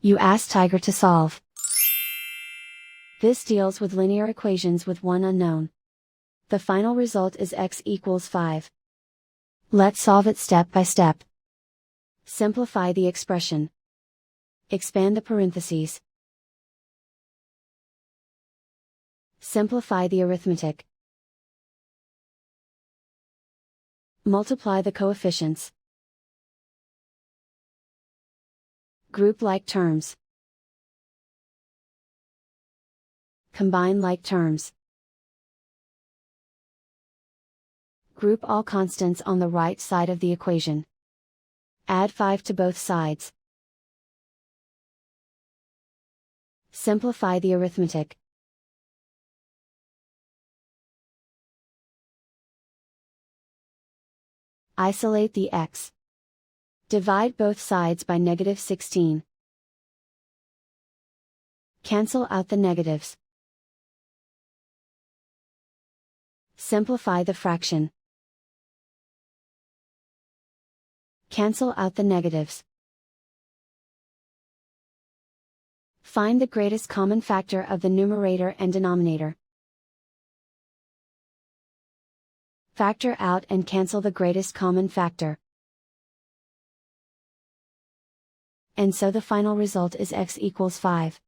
You ask Tiger to solve. This deals with linear equations with one unknown. The final result is x equals 5. Let's solve it step by step. Simplify the expression. Expand the parentheses. Simplify the arithmetic. Multiply the coefficients. Group like terms. Combine like terms. Group all constants on the right side of the equation. Add 5 to both sides. Simplify the arithmetic. Isolate the x. Divide both sides by -16. Cancel out the negatives. Simplify the fraction. Cancel out the negatives. Find the greatest common factor of the numerator and denominator. Factor out and cancel the greatest common factor. And so the final result is x equals 5.